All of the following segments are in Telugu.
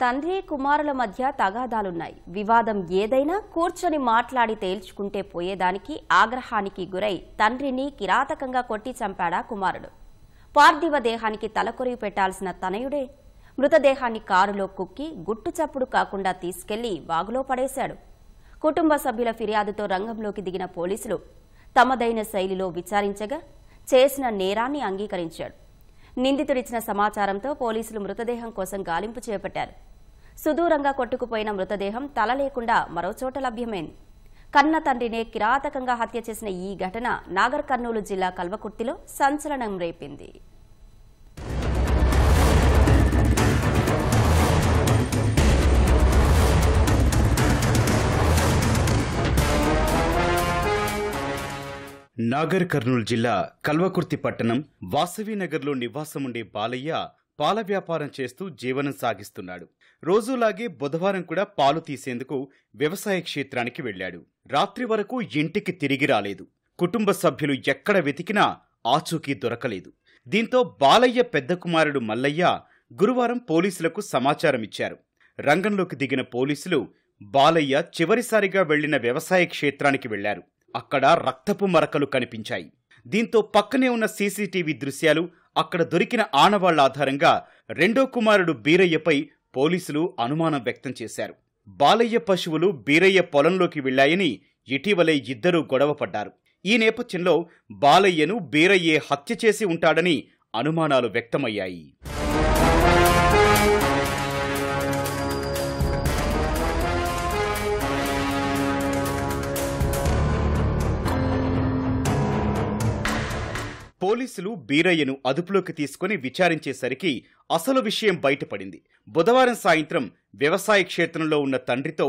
తండ్రి కుమారుల మధ్య తగాదాలున్నాయి. వివాదం ఏదైనా కూర్చొని మాట్లాడి తేల్చుకుంటే పోయేదానికి ఆగ్రహానికి గురై తండ్రిని కిరాతకంగా కొట్టి చంపాడా కుమారుడు. పార్థివ దేహానికి తలకొరివి పెట్టాల్సిన తనయుడే మృతదేహాన్ని కారులో కుక్కి గుట్టు చప్పుడు కాకుండా తీసుకెళ్లి వాగులో పడేశాడు. కుటుంబ సభ్యుల ఫిర్యాదుతో రంగంలోకి దిగిన పోలీసులు తమదైన శైలిలో విచారించగా చేసిన నేరాన్ని అంగీకరించాడు. నిందితుడిచ్చిన సమాచారంతో పోలీసులు మృతదేహం కోసం గాలింపు చేపట్టారు. సుదూరంగా కొట్టుకుపోయిన మృతదేహం తల లేకుండా మరోచోట లభ్యమైంది. కన్న తండ్రినే కిరాతకంగా హత్య చేసిన ఈ ఘటన నాగర్ కర్నూలు జిల్లా కల్వకుర్తిలో సంచలనం రేపింది. నాగర్ కర్నూలు జిల్లా కల్వకుర్తి పట్టణం వాసవినగర్లో నివాసముండే బాలయ్య పాల వ్యాపారం చేస్తూ జీవనం సాగిస్తున్నాడు. రోజులాగే బుధవారం కూడా పాలు తీసేందుకు వ్యవసాయ క్షేత్రానికి వెళ్లాడు. రాత్రి వరకు ఇంటికి తిరిగి రాలేదు. కుటుంబ సభ్యులు ఎక్కడ వెతికినా ఆచూకీ దొరకలేదు. దీంతో బాలయ్య పెద్ద కుమారుడు మల్లయ్య గురువారం పోలీసులకు సమాచారమిచ్చారు. రంగంలోకి దిగిన పోలీసులు బాలయ్య చివరిసారిగా వెళ్లిన వ్యవసాయ క్షేత్రానికి వెళ్లారు. అక్కడ రక్తపు మరకలు కనిపించాయి. దీంతో పక్కనే ఉన్న సీసీటీవీ దృశ్యాలు, అక్కడ దొరికిన ఆనవాళ్ల ఆధారంగా రెండో కుమారుడు బీరయ్యపై పోలీసులు అనుమానం వ్యక్తం చేశారు. బాలయ్య పశువులు బీరయ్య పొలంలోకి వెళ్లాయని ఇటీవలే ఇద్దరూ గొడవపడ్డారు. ఈ నేపథ్యంలో బాలయ్యను బీరయ్యే హత్య చేసి ఉంటాడని అనుమానాలు వ్యక్తమయ్యాయి. పోలీసులు బీరయ్యను అదుపులోకి తీసుకుని విచారించేసరికి అసలు విషయం బయటపడింది. బుధవారం సాయంత్రం వ్యవసాయ క్షేత్రంలో ఉన్న తండ్రితో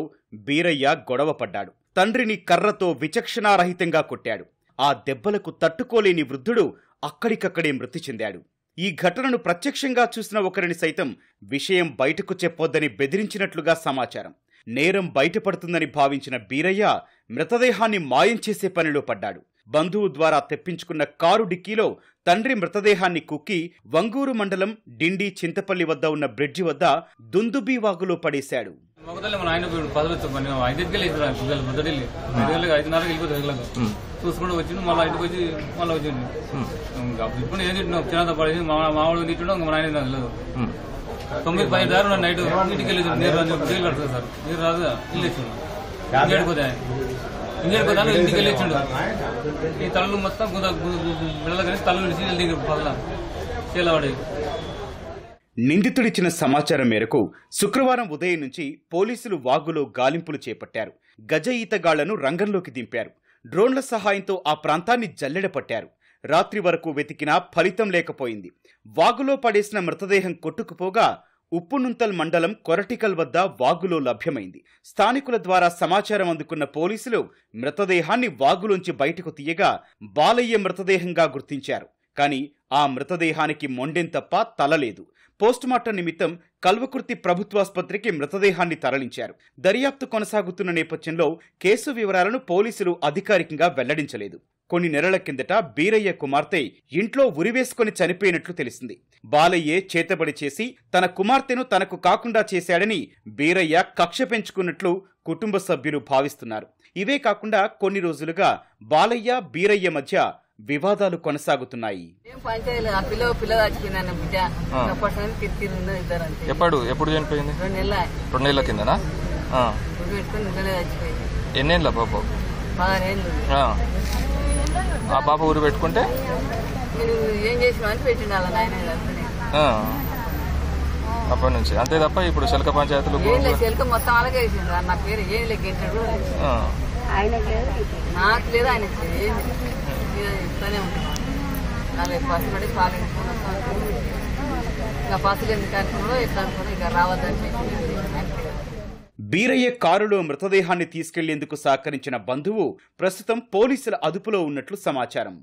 బీరయ్య గొడవపడ్డాడు. తండ్రిని కర్రతో విచక్షణారహితంగా కొట్టాడు. ఆ దెబ్బలకు తట్టుకోలేని వృద్ధుడు అక్కడికక్కడే మృతి చెందాడు. ఈ ఘటనను ప్రత్యక్షంగా చూసిన ఒకరిని సైతం విషయం బయటకు చెప్పొద్దని బెదిరించినట్లుగా సమాచారం. నేరం బయటపడుతుందని భావించిన బీరయ్య మృతదేహాన్ని మాయం చేసే పనిలో పడ్డాడు. బంధువు ద్వారా తెప్పించుకున్న కారు డిక్కీలో తండ్రి మృతదేహాన్ని కుక్కి వంగూరు మండలం డిండి చింతపల్లి వద్ద ఉన్న బ్రిడ్జి వద్ద దుందుబీ వాగులో పడేశాడు. చూసుకుంటూ వచ్చింది. మళ్ళీ ఇంటికి వచ్చి మళ్ళీ వచ్చింది. ఇప్పుడు ఏం తిట్టినాం చిన్నత పడేసి మామూలు తిట్టడం మన ఆయన తెలియదు. 9-10 దారు నైట్ ఇంటికి వెళ్ళి నీరు నీళ్ళు కడుతుంది సార్. నీరు రాదు ఇల్లు ఇచ్చిండు. ఇంకేడు పోతాను ఇంటికి వెళ్ళి ఇచ్చిండు. ఈ తలలు మొత్తం బిళ్ళ కలిసి తలలు విడిచి దిగి పగల చీలవాడి. నిందితుడిచ్చిన సమాచారం మేరకు శుక్రవారం ఉదయం నుంచి పోలీసులు వాగులో గాలింపులు చేపట్టారు. గజ ఈతగాళ్లను రంగంలోకి దింపారు. డ్రోన్ల సహాయంతో ఆ ప్రాంతాన్ని జల్లెడపట్టారు. రాత్రి వరకు వెతికినా ఫలితం లేకపోయింది. వాగులో పడేసిన మృతదేహం కొట్టుకుపోగా ఉప్పునుంతల్ మండలం కొరటికల్ వద్ద వాగులో లభ్యమైంది. స్థానికుల ద్వారా సమాచారం అందుకున్న పోలీసులు మృతదేహాన్ని వాగులోంచి బయటకు తీయగా బాలయ్య మృతదేహంగా గుర్తించారు. కానీ ఆ మృతదేహానికి మొండెం తప్ప తలలేదు. పోస్టుమార్టం నిమిత్తం కల్వకుర్తి ప్రభుత్వాసుపత్రికి మృతదేహాన్ని తరలించారు. దర్యాప్తు కొనసాగుతున్న నేపథ్యంలో కేసు వివరాలను పోలీసులు అధికారికంగా వెల్లడించలేదు. కొన్ని నెలల కిందట బీరయ్య కుమార్తె ఇంట్లో ఉరివేసుకుని చనిపోయినట్లు తెలిసింది. బాలయ్యే చేతబడి చేసి తన కుమార్తెను తనకు కాకుండా చేశాడని బీరయ్య కక్ష పెంచుకున్నట్లు కుటుంబ సభ్యులు భావిస్తున్నారు. ఇవే కాకుండా కొన్ని రోజులుగా బాలయ్య బీరయ్య మధ్య వివాదాలు కొనసాగుతున్నాయి. ఎప్పుడు చనిపోయింది? 2 నెలల కిందనా? ఎన్నేళ్ళ పాప? ఆ పాప ఊరు పెట్టుకుంటే అప్పటి నుంచి అంతే తప్ప ఇప్పుడు శల్క పంచాయతీలు మొత్తం అలాగే నా పేరు ఏం లెక్కించాడు నాకు లేదు ఆయనకు ఇట్లానే ఉంటుంది. పసుపడి పాలు ఇంకా పసులు ఎందుకు అనుకున్నాడో ఎట్లా అనుకున్నా ఇక రావద్దని. బీరయ్య కారులో మృతదేహాన్ని తీసుకెళ్లేందుకు సహకరించిన బంధువు ప్రస్తుతం పోలీసుల అదుపులో ఉన్నట్లు సమాచారం.